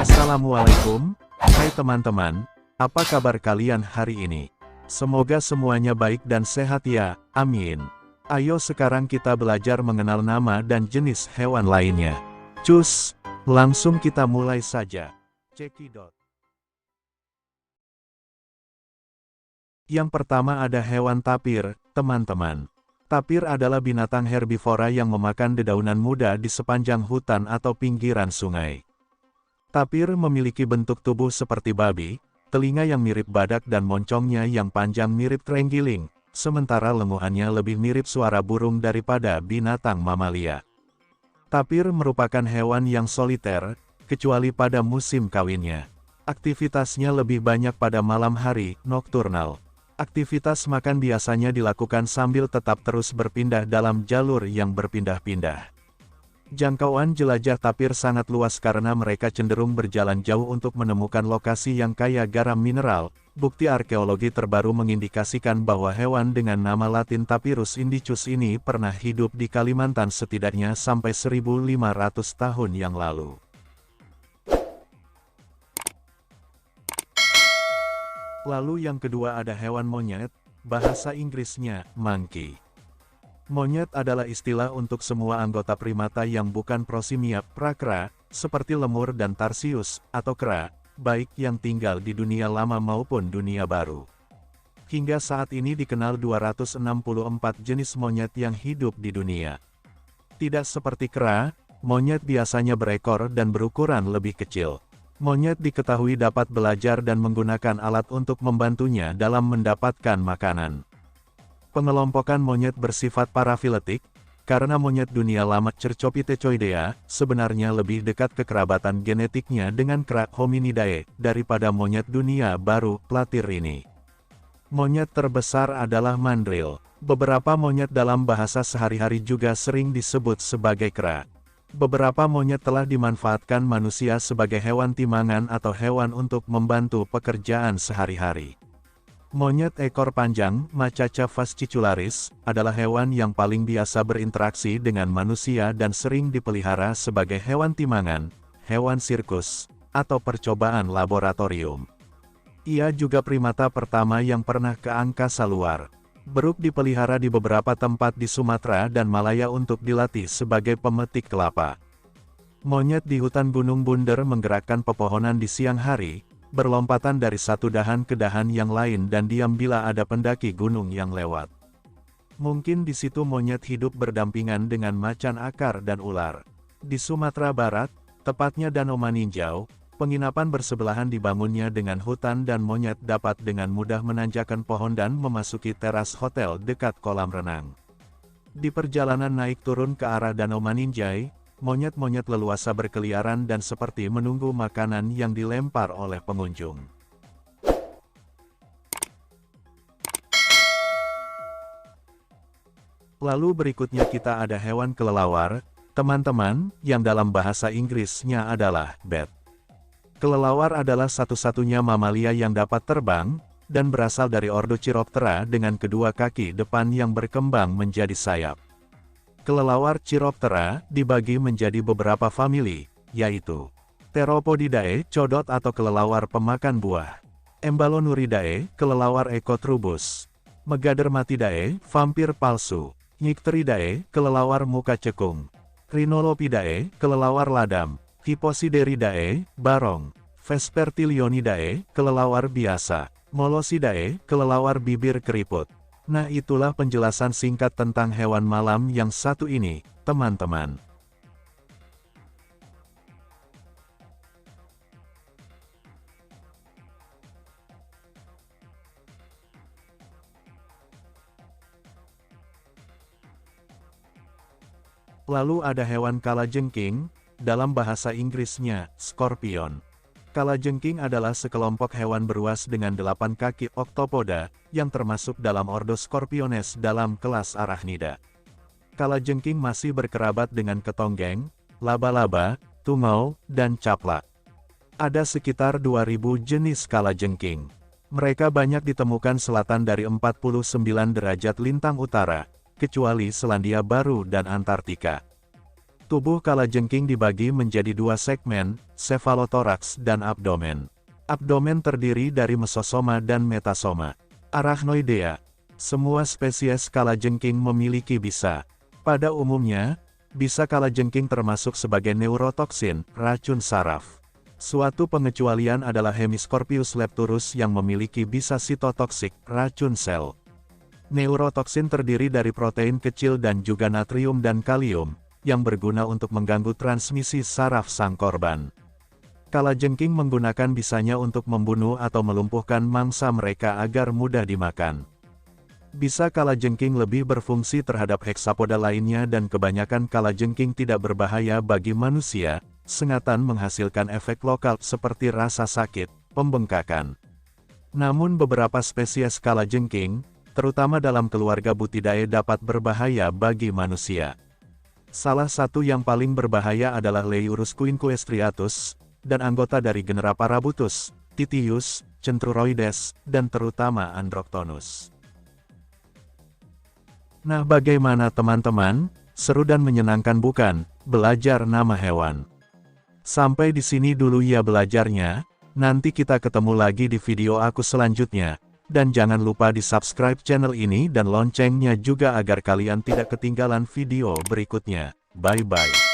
Assalamualaikum, hai teman-teman, apa kabar kalian hari ini? Semoga semuanya baik dan sehat ya, amin. Ayo sekarang kita belajar mengenal nama dan jenis hewan lainnya. Cus, langsung kita mulai saja. Cekidot. Yang pertama ada hewan tapir, teman-teman. Tapir adalah binatang herbivora yang memakan dedaunan muda di sepanjang hutan atau pinggiran sungai. Tapir memiliki bentuk tubuh seperti babi, telinga yang mirip badak dan moncongnya yang panjang mirip terenggiling, sementara lenguhannya lebih mirip suara burung daripada binatang mamalia. Tapir merupakan hewan yang soliter, kecuali pada musim kawinnya. Aktivitasnya lebih banyak pada malam hari, nokturnal. Aktivitas makan biasanya dilakukan sambil tetap terus berpindah dalam jalur yang berpindah-pindah. Jangkauan jelajah tapir sangat luas karena mereka cenderung berjalan jauh untuk menemukan lokasi yang kaya garam mineral. Bukti arkeologi terbaru mengindikasikan bahwa hewan dengan nama Latin Tapirus indicus ini pernah hidup di Kalimantan setidaknya sampai 1500 tahun yang lalu. Lalu yang kedua ada hewan monyet, bahasa Inggrisnya monkey. Monyet adalah istilah untuk semua anggota primata yang bukan prosimiap prakra, seperti lemur dan tarsius, atau kera, baik yang tinggal di dunia lama maupun dunia baru. Hingga saat ini dikenal 264 jenis monyet yang hidup di dunia. Tidak seperti kera, monyet biasanya berekor dan berukuran lebih kecil. Monyet diketahui dapat belajar dan menggunakan alat untuk membantunya dalam mendapatkan makanan. Pengelompokan monyet bersifat parafiletik, karena monyet dunia lama Cercopithecioidea sebenarnya lebih dekat kekerabatan genetiknya dengan kera Hominidae daripada monyet dunia baru Platyr ini. Monyet terbesar adalah mandrill. Beberapa monyet dalam bahasa sehari-hari juga sering disebut sebagai kera. Beberapa monyet telah dimanfaatkan manusia sebagai hewan timangan atau hewan untuk membantu pekerjaan sehari-hari. Monyet ekor panjang, Macaca fascicularis, adalah hewan yang paling biasa berinteraksi dengan manusia dan sering dipelihara sebagai hewan timangan, hewan sirkus, atau percobaan laboratorium. Ia juga primata pertama yang pernah ke angkasa luar. Beruk dipelihara di beberapa tempat di Sumatera dan Malaya untuk dilatih sebagai pemetik kelapa. Monyet di hutan Gunung Bunder menggerakkan pepohonan di siang hari, berlompatan dari satu dahan ke dahan yang lain dan diam bila ada pendaki gunung yang lewat. Mungkin di situ monyet hidup berdampingan dengan macan akar dan ular. Di Sumatera Barat, tepatnya Danau Maninjau, penginapan bersebelahan dibangunnya dengan hutan dan monyet dapat dengan mudah menanjakan pohon dan memasuki teras hotel dekat kolam renang. Di perjalanan naik turun ke arah Danau Maninjau, monyet-monyet leluasa berkeliaran dan seperti menunggu makanan yang dilempar oleh pengunjung. Lalu berikutnya kita ada hewan kelelawar, teman-teman, yang dalam bahasa Inggrisnya adalah bat. Kelelawar adalah satu-satunya mamalia yang dapat terbang, dan berasal dari ordo Chiroptera dengan kedua kaki depan yang berkembang menjadi sayap. Kelelawar Chiroptera dibagi menjadi beberapa famili, yaitu Theropodidae, codot atau kelelawar pemakan buah. Emballonuridae, kelelawar Ecotrubus. Megadermatidae, vampir palsu. Nycteridae, kelelawar muka cekung. Rhinolopidae, kelelawar ladam. Hipposideridae, barong. Vespertilionidae, kelelawar biasa. Molosidae, kelelawar bibir keriput. Nah, itulah penjelasan singkat tentang hewan malam yang satu ini, teman-teman. Lalu ada hewan kalajengking, dalam bahasa Inggrisnya, scorpion. Kalajengking adalah sekelompok hewan beruas dengan 8 kaki oktopoda, yang termasuk dalam ordo Scorpiones dalam kelas Arachnida. Kalajengking masih berkerabat dengan ketonggeng, laba-laba, tungau, dan caplak. Ada sekitar 2000 jenis kalajengking. Mereka banyak ditemukan selatan dari 49 derajat lintang utara, kecuali Selandia Baru dan Antartika. Tubuh kalajengking dibagi menjadi dua segmen, cephalothoraks dan abdomen. Abdomen terdiri dari mesosoma dan metasoma. Arachnoidea. Semua spesies kalajengking memiliki bisa. Pada umumnya, bisa kalajengking termasuk sebagai neurotoksin, racun saraf. Suatu pengecualian adalah Hemiscorpius lepturus yang memiliki bisa sitotoksik, racun sel. Neurotoksin terdiri dari protein kecil dan juga natrium dan kalium, yang berguna untuk mengganggu transmisi saraf sang korban. Kalajengking menggunakan bisanya untuk membunuh atau melumpuhkan mangsa mereka agar mudah dimakan. Bisa kalajengking lebih berfungsi terhadap heksapoda lainnya dan kebanyakan kalajengking tidak berbahaya bagi manusia, sengatan menghasilkan efek lokal seperti rasa sakit, pembengkakan. Namun beberapa spesies kalajengking, terutama dalam keluarga Buthidae dapat berbahaya bagi manusia. Salah satu yang paling berbahaya adalah Leiurus quinquestriatus, dan anggota dari genera Parabutus, Titius, Centruroides, dan terutama Androctonus. Nah, bagaimana teman-teman? Seru dan menyenangkan bukan? Belajar nama hewan. Sampai di sini dulu ya belajarnya, nanti kita ketemu lagi di video aku selanjutnya. Dan jangan lupa di subscribe channel ini dan loncengnya juga agar kalian tidak ketinggalan video berikutnya. Bye-bye.